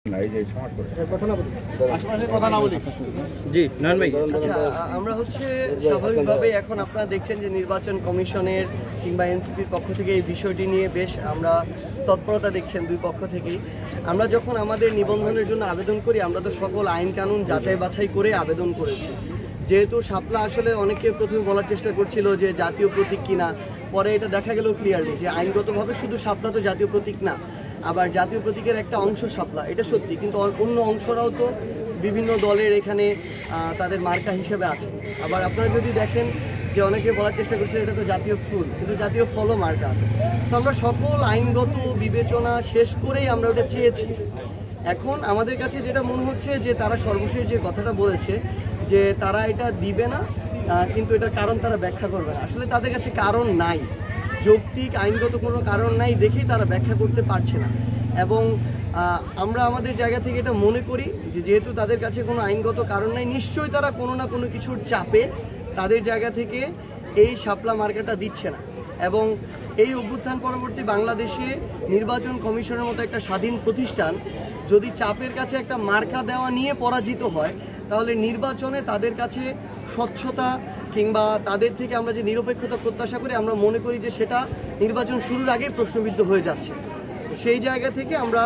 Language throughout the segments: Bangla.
আমরা হচ্ছে স্বাভাবিকভাবে এখন আপনারা দেখছেন যে নির্বাচন কমিশনের কিংবা এনসিপির পক্ষ থেকে এই বিষয়টি নিয়ে বেশ আমরা তৎপরতা দেখছেন দুই পক্ষ থেকেই। আমরা যখন আমাদের নিবন্ধনের জন্য আবেদন করি আমরা তো সকল আইন কানুন যাচাই বাছাই করে আবেদন করেছি। যেহেতু শাপলা আসলে অনেকে প্রথমে বলার চেষ্টা করছিল যে জাতীয় প্রতীক কিনা, পরে এটা দেখা গেল ক্লিয়ারলি যে আইনগতভাবে শুধু শাপলা তো জাতীয় প্রতীক না, আবার জাতীয় প্রতীকের একটা অংশ শাপলা, এটা সত্যি, কিন্তু অন্য অংশরাও তো বিভিন্ন দলের এখানে তাদের মার্কা হিসেবে আছে। আবার আপনারা যদি দেখেন যে অনেকে বলার চেষ্টা করছে এটা তো জাতীয় ফুল, কিন্তু জাতীয় ফলও মার্কা আছে। তো আমরা সকল আইনগত বিবেচনা শেষ করেই আমরা ওটা চেয়েছি। এখন আমাদের কাছে যেটা মনে হচ্ছে যে তারা সর্বশেষ যে কথাটা বলেছে যে তারা এটা দিবে না, কিন্তু এটার কারণ তারা ব্যাখ্যা করবে না। আসলে তাদের কাছে কারণ নাই, যৌক্তিক আইনগত কোনো কারণ নাই দেখেই তারা ব্যাখ্যা করতে পারছে না। এবং আমরা আমাদের জায়গা থেকে এটা মনে করি যে যেহেতু তাদের কাছে কোনো আইনগত কারণ নাই, নিশ্চয়ই তারা কোনো না কোনো কিছুর চাপে তাদের জায়গা থেকে এই শাপলা মার্কাটা দিচ্ছে না। এবং এই অভ্যুত্থান পরবর্তী বাংলাদেশে নির্বাচন কমিশনের মতো একটা স্বাধীন প্রতিষ্ঠান যদি চাপের কাছে একটা মার্কা দেওয়া নিয়ে পরাজিত হয়, তাহলে নির্বাচনে তাদের কাছে স্বচ্ছতা কিংবা তাদের থেকে আমরা যে নিরপেক্ষতা প্রত্যাশা করি আমরা মনে করি যে সেটা নির্বাচন শুরুর আগেই প্রশ্নবিদ্ধ হয়ে যাচ্ছে। সেই জায়গা থেকে আমরা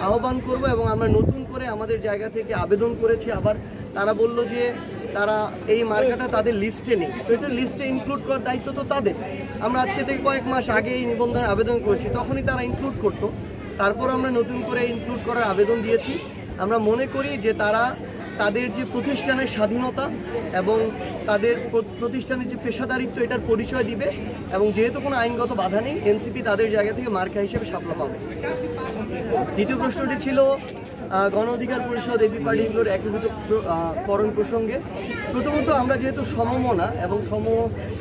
আহ্বান করব এবং আমরা নতুন করে আমাদের জায়গা থেকে আবেদন করেছি। আবার তারা বলল যে তারা এই মার্কাটা তাদের লিস্টে নেই, তো এটা লিস্টে ইনক্লুড করার দায়িত্ব তো তাদের। আমরা আজকে থেকে কয়েক মাস আগে এই নিবন্ধনের আবেদন করেছি, তখনই তারা ইনক্লুড করতো, তারপর আমরা নতুন করে ইনক্লুড করার আবেদন দিয়েছি। আমরা মনে করি যে তারা তাদের যে প্রতিষ্ঠানের স্বাধীনতা এবং তাদের প্রতিষ্ঠানের যে পেশাদারিত্ব এটার পরিচয় দিবে, এবং যেহেতু কোনো আইনগত বাধা নেই এনসিপি তাদের জায়গা থেকে মার্কা হিসেবে শাপলা পাবে। দ্বিতীয় প্রশ্নটি ছিল গণ অধিকার পরিষদ এবি পার্টিগুলোর একীভূতকরণ প্রসঙ্গে। প্রথমত আমরা যেহেতু সমমনা এবং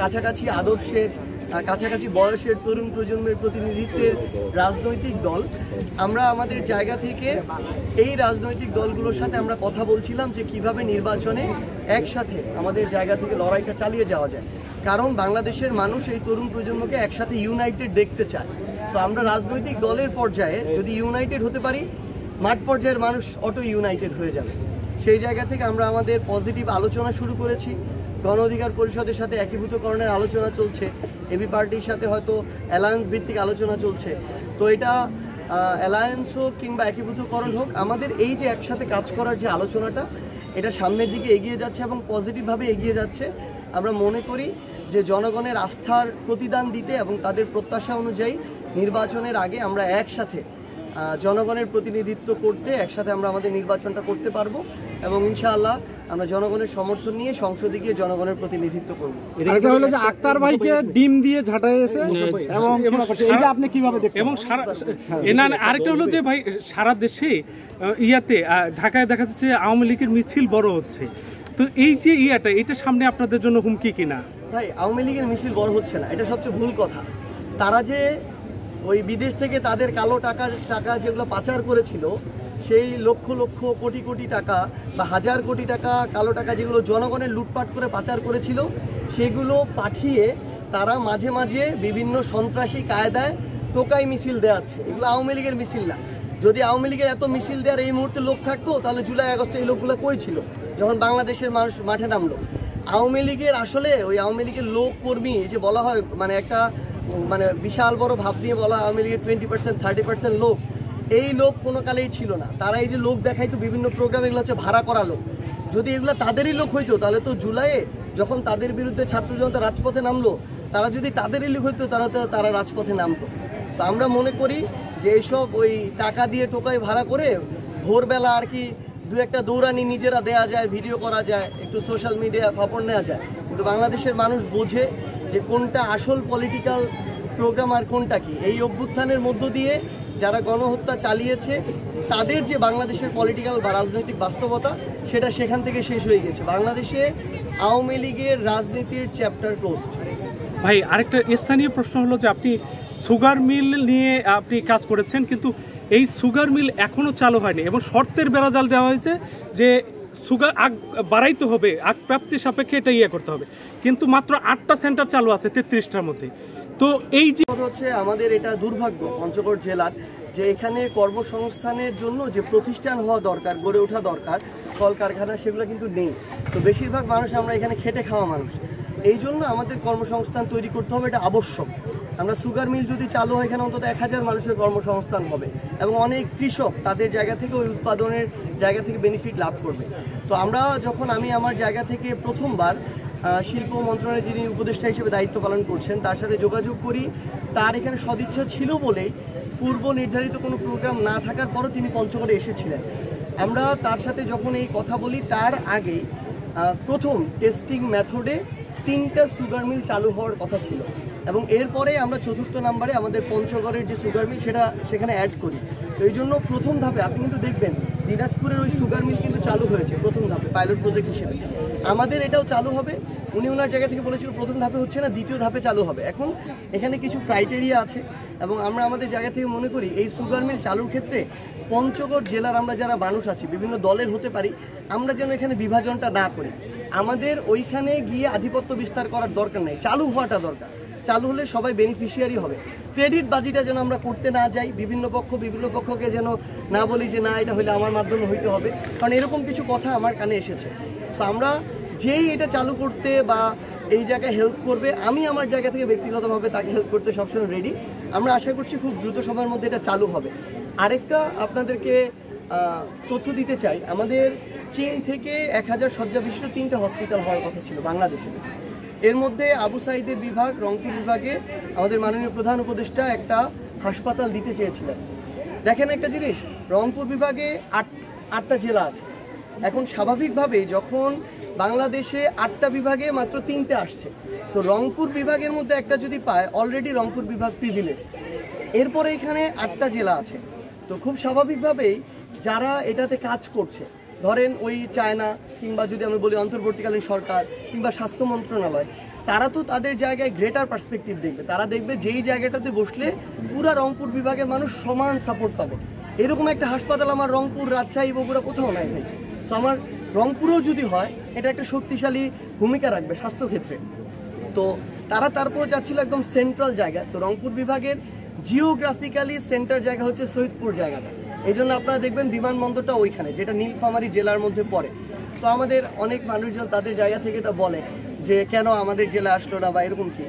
কাছাকাছি আদর্শের কাছাকাছি বয়সের তরুণ প্রজন্মের প্রতিনিধিত্বের রাজনৈতিক দল, আমরা আমাদের জায়গা থেকে এই রাজনৈতিক দলগুলোর সাথে আমরা কথা বলছিলাম যে কিভাবে নির্বাচনে একসাথে আমাদের জায়গা থেকে লড়াইটা চালিয়ে যাওয়া যায়। কারণ বাংলাদেশের মানুষ এই তরুণ প্রজন্মকে একসাথে ইউনাইটেড দেখতে চায়। সো আমরা রাজনৈতিক দলের পর্যায়ে যদি ইউনাইটেড হতে পারি, মাঠ পর্যায়ের মানুষ অটো ইউনাইটেড হয়ে যাবে। সেই জায়গা থেকে আমরা আমাদের পজিটিভ আলোচনা শুরু করেছি। গণ অধিকার পরিষদের সাথে একীভূতকরণের আলোচনা চলছে, এবি পার্টির সাথে হয়তো অ্যালায়েন্স ভিত্তিক আলোচনা চলছে। তো এটা অ্যালায়েন্স হোক কিংবা একীভূতকরণ হোক, আমাদের এই যে একসাথে কাজ করার যে আলোচনাটা এটা সামনের দিকে এগিয়ে যাচ্ছে এবং পজিটিভভাবে এগিয়ে যাচ্ছে। আমরা মনে করি যে জনগণের আস্থার প্রতিদান দিতে এবং তাদের প্রত্যাশা অনুযায়ী নির্বাচনের আগে আমরা একসাথে জনগণের প্রতিনিধিত্ব করতে একসাথে আমরা আমাদের নির্বাচনটা করতে পারবো, এবং ইনশাআল্লাহ আমরা জনগণের সমর্থন নিয়ে সংসদে গিয়ে জনগণের প্রতিনিধিত্ব করব। এটা হলো যে আক্তার ভাইকে ডিম দিয়ে ঝাঁটাইছে এবং এইটা আপনি কিভাবে দেখছেন? এবং আরেকটা হলো যে ভাই সারা দেশে ঢাকায় দেখা যাচ্ছে আওয়ামী লীগের মিছিল বড় হচ্ছে, তো এই যে এটা সামনে আপনাদের জন্য হুমকি কিনা? ভাই আওয়ামী লীগের মিছিল বড় হচ্ছে না, এটা সবচেয়ে ভুল কথা। তারা যে ওই বিদেশ থেকে তাদের কালো টাকা যেগুলো পাচার করেছিল, সেই লক্ষ লক্ষ কোটি কোটি টাকা বা হাজার কোটি টাকা কালো টাকা যেগুলো জনগণের লুটপাট করে পাচার করেছিল, সেগুলো পাঠিয়ে তারা মাঝে মাঝে বিভিন্ন সন্ত্রাসী কায়দায় টোকাই মিছিল দেওয়াচ্ছে। এগুলো আওয়ামী লীগের মিছিল না। যদি আওয়ামী লীগের এত মিছিল দেওয়ার এই মুহূর্তে লোক থাকতো, তাহলে জুলাই আগস্টে এই লোকগুলো কই ছিল যখন বাংলাদেশের মানুষ মাঠে নামলো? আওয়ামী লীগের আসলে ওই আওয়ামী লীগের লোক কর্মী যে বলা হয়, মানে বিশাল বড় ভাব দিয়ে বলা আওয়ামী লীগের 20% 30% লোক, এই লোক কোনো কালেই ছিল না। তারা এই যে লোক দেখাইতো বিভিন্ন প্রোগ্রাম, এগুলো হচ্ছে ভাড়া করা লোক। যদি এগুলো তাদেরই লোক হইতো তাহলে তো জুলাইয়ে যখন তাদের বিরুদ্ধে ছাত্র জনতা রাজপথে নামলো, তারা যদি তাদেরই লোক হইতো তারা রাজপথে নামতো। তো আমরা মনে করি যে এইসব ওই টাকা দিয়ে টোকাই ভাড়া করে ভোরবেলা আর কি দু একটা দৌড়ানি নিজেরা দেয়া যায়, ভিডিও করা যায়, একটু সোশ্যাল মিডিয়া খবর নেওয়া যায়, কিন্তু বাংলাদেশের মানুষ বোঝে যে কোনটা আসল পলিটিক্যাল প্রোগ্রাম আর কোনটা কি। এই অভ্যুত্থানের মধ্য দিয়ে যারা গণহত্যা চালিয়েছে তাদের যে বাংলাদেশের পলিটিক্যাল বা রাজনৈতিক বাস্তবতা, সেটা সেখান থেকে শেষ হয়ে গেছে। বাংলাদেশে আওয়ামী লীগের রাজনীতির চ্যাপ্টার ক্লোজড। ভাই আরেকটা স্থানীয় প্রশ্ন হলো যে আপনি সুগার মিল নিয়ে আপনি কাজ করেছেন, কিন্তু এই সুগার মিল এখনও চালু হয়নি এবং শর্তের বেড়াজাল দেওয়া হয়েছে যে সুগার আগ বাড়াইতে হবে, আগ প্রাপ্তির সাপেক্ষে এটা করতে হবে, কিন্তু মাত্র 8টা সেন্টার চালু আছে 33টার মধ্যে। তো এই যে হচ্ছে আমাদের এটা দুর্ভাগ্য পঞ্চগড় জেলার যে এখানে কর্মসংস্থানের জন্য যে প্রতিষ্ঠান হওয়া দরকার, গড়ে ওঠা দরকার, কলকারখানা, সেগুলো কিন্তু নেই। তো বেশিরভাগ মানুষ আমরা এখানে খেটে খাওয়া মানুষ, এই জন্য আমাদের কর্মসংস্থান তৈরি করতে হবে, এটা আবশ্যক। আমরা সুগার মিল যদি চালু হয় এখানে অন্তত 1000 মানুষের কর্মসংস্থান হবে এবং অনেক কৃষক তাদের জায়গা থেকে ওই উৎপাদনের জায়গা থেকে বেনিফিট লাভ করবে। তো আমরা যখন আমি আমার জায়গা থেকে প্রথমবার শিল্প মন্ত্রণালয়ের যিনি উপদেষ্টা হিসেবে দায়িত্ব পালন করছেন তার সাথে যোগাযোগ করি, তার এখানে সদিচ্ছা ছিল বলেই পূর্ব নির্ধারিত কোনো প্রোগ্রাম না থাকার পরও তিনি পঞ্চগড়ে এসেছিলেন। আমরা তার সাথে যখন এই কথা বলি তার আগেই প্রথম টেস্টিং মেথডে 3টা সুগার মিল চালু হওয়ার কথা ছিল এবং এরপরে আমরা 4র্থ নাম্বারে আমাদের পঞ্চগড়ের যে সুগার মিল সেটা সেখানে অ্যাড করি। তো এই জন্য প্রথম ধাপে আপনি কিন্তু দেখবেন দিনাজপুরের ওই সুগার মিল কিন্তু চালু হয়েছে প্রথম ধাপে পাইলট প্রজেক্ট হিসেবে। আমাদের এটাও চালু হবে, উনি ওনার জায়গা থেকে বলেছিল প্রথম ধাপে হচ্ছে না, দ্বিতীয় ধাপে চালু হবে। এখন এখানে কিছু ক্রাইটেরিয়া আছে এবং আমরা আমাদের জায়গা থেকে মনে করি এই সুগার মিল চালুর ক্ষেত্রে পঞ্চগড় জেলার আমরা যারা মানুষ আছি বিভিন্ন দলের হতে পারি, আমরা যেন এখানে বিভাজনটা না করি। আমাদের ওইখানে গিয়ে আধিপত্য বিস্তার করার দরকার নেই, চালু হওয়াটা দরকার। চালু হলে সবাই বেনিফিশিয়ারি হবে। ক্রেডিট বাজিটা যেন আমরা করতে না যাই, বিভিন্ন পক্ষকে যেন না বলি যে না এটা হলে আমার মাধ্যমে হইতে হবে, কারণ এরকম কিছু কথা আমার কানে এসেছে। সো আমরা যেই এটা চালু করতে বা এই জায়গায় হেল্প করবে, আমি আমার জায়গা থেকে ব্যক্তিগতভাবে তাকে হেল্প করতে সবসময় রেডি। আমরা আশা করছি খুব দ্রুত সময়ের মধ্যে এটা চালু হবে। আরেকটা আপনাদেরকে তথ্য দিতে চাই, আমাদের চীন থেকে 1000 শয্যা বিশিষ্ট 3টা হসপিটাল হওয়ার কথা ছিল বাংলাদেশে। এর মধ্যে আবু সাইদের বিভাগ, রংপুর বিভাগে আমাদের মাননীয় প্রধান উপদেষ্টা একটা হাসপাতাল দিতে চেয়েছিলেন। দেখেন একটা জিনিস, রংপুর বিভাগে 8টা জেলা আছে। এখন স্বাভাবিকভাবে যখন বাংলাদেশে 8টা বিভাগে মাত্র 3টে আসছে, সো রংপুর বিভাগের মধ্যে একটা যদি পায়, অলরেডি রংপুর বিভাগ প্রিভিলেজ। এরপরে এখানে 8টা জেলা আছে। তো খুব স্বাভাবিকভাবেই যারা এটাতে কাজ করছে, ধরেন ওই চায়না কিংবা যদি আমরা বলি অন্তর্বর্তীকালীন সরকার কিংবা স্বাস্থ্য মন্ত্রণালয়, তারা তো তাদের জায়গায় গ্রেটার পার্সপেক্টিভ দেখবে। তারা দেখবে যেই জায়গাটাতে বসলে পুরা রংপুর বিভাগের মানুষ সমান সাপোর্ট পাবে। এরকম একটা হাসপাতাল আমার রংপুর, রাজশাহী, বগুড়া কোথাও নাই ভাই। সো আমার রংপুরেও যদি হয় এটা একটা শক্তিশালী ভূমিকা রাখবে স্বাস্থ্যক্ষেত্রে। তো তারা তারপর যাচ্ছিল একদম সেন্ট্রাল জায়গা। তো রংপুর বিভাগের জিওগ্রাফিক্যালি সেন্টার জায়গা হচ্ছে শহীদপুর জায়গাটা, এই জন্য আপনারা দেখবেন বিমানবন্দরটা ওইখানে, যেটা নীলফামারী জেলার মধ্যে পড়ে। তো আমাদের অনেক মানুষজন তাদের জায়গা থেকে এটা বলে যে কেন আমাদের জেলা আসলো না বা এরকম কি।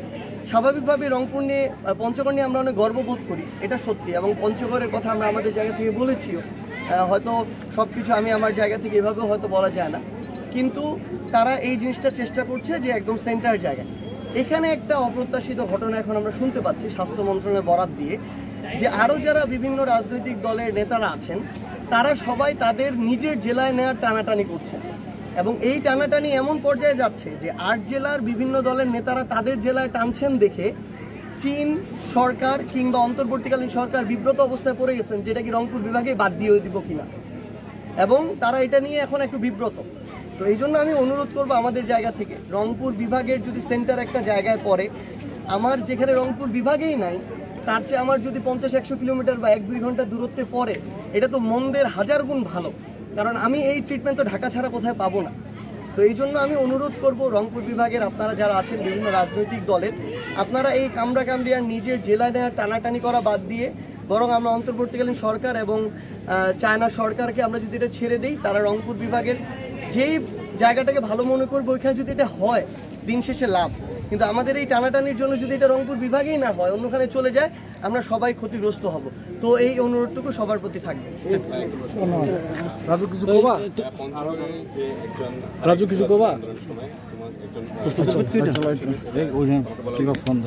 স্বাভাবিকভাবে রংপুর নিয়ে, পঞ্চগড় নিয়ে আমরা অনেক গর্ববোধ করি, এটা সত্যি, এবং পঞ্চগড়ের কথা আমরা আমাদের জায়গা থেকে বলেছিও। হয়তো সব কিছু আমি আমার জায়গা থেকে এভাবেও হয়তো বলা যায় না, কিন্তু তারা এই জিনিসটা চেষ্টা করছে যে একদম সেন্টার জায়গায়। এখানে একটা অপ্রত্যাশিত ঘটনা এখন আমরা শুনতে পাচ্ছি স্বাস্থ্য মন্ত্রণালয় বরাত দিয়ে, যে আরও যারা বিভিন্ন রাজনৈতিক দলের নেতারা আছেন তারা সবাই তাদের নিজের জেলায় নেওয়ার টানাটানি করছেন, এবং এই টানাটানি এমন পর্যায়ে যাচ্ছে যে 8 জেলার বিভিন্ন দলের নেতারা তাদের জেলায় টানছেন দেখে চীন সরকার কিংবা অন্তর্বর্তীকালীন সরকার বিব্রত অবস্থায় পড়ে গেছেন, যেটা কি রংপুর বিভাগে বাদ দিয়ে দিব কিনা, এবং তারা এটা নিয়ে এখন একটু বিব্রত। তো এই জন্য আমি অনুরোধ করবো আমাদের জায়গা থেকে, রংপুর বিভাগের যদি সেন্টার একটা জায়গায় পড়ে, আমার যেখানে রংপুর বিভাগেই নাই তার চেয়ে আমার যদি 50-100 কিলোমিটার বা 1-2 ঘন্টা দূরত্বে পড়ে, এটা তো মন্দের 1000 গুণ ভালো, কারণ আমি এই ট্রিটমেন্ট তো ঢাকা ছাড়া কোথায় পাবো না। তো এই জন্য আমি অনুরোধ করব রংপুর বিভাগের আপনারা যারা আছেন বিভিন্ন রাজনৈতিক দলের, আপনারা এই কামড়াকামড়ি আর নিজের জেলায় নেওয়ার টানাটানি করা বাদ দিয়ে বরং আমরা অন্তর্বর্তীকালীন সরকার এবং চায়না সরকারকে আমরা যদি এটা ছেড়ে দিই, তারা রংপুর বিভাগের যেই জায়গাটাকে ভালো মনে করবো ওইখানে যদি এটা হয় দিন শেষে লাভ। কিন্তু আমাদের এই টানাটানির জন্য যদি এটা রংপুর বিভাগেই না হয়, অন্যখানে চলে যায়, আমরা সবাই ক্ষতিগ্রস্ত হব। তো এই অনুরোধটুকু সবার প্রতি থাকবে। রাজু কিছু কবা? রাজু কিছু কবা? ফোন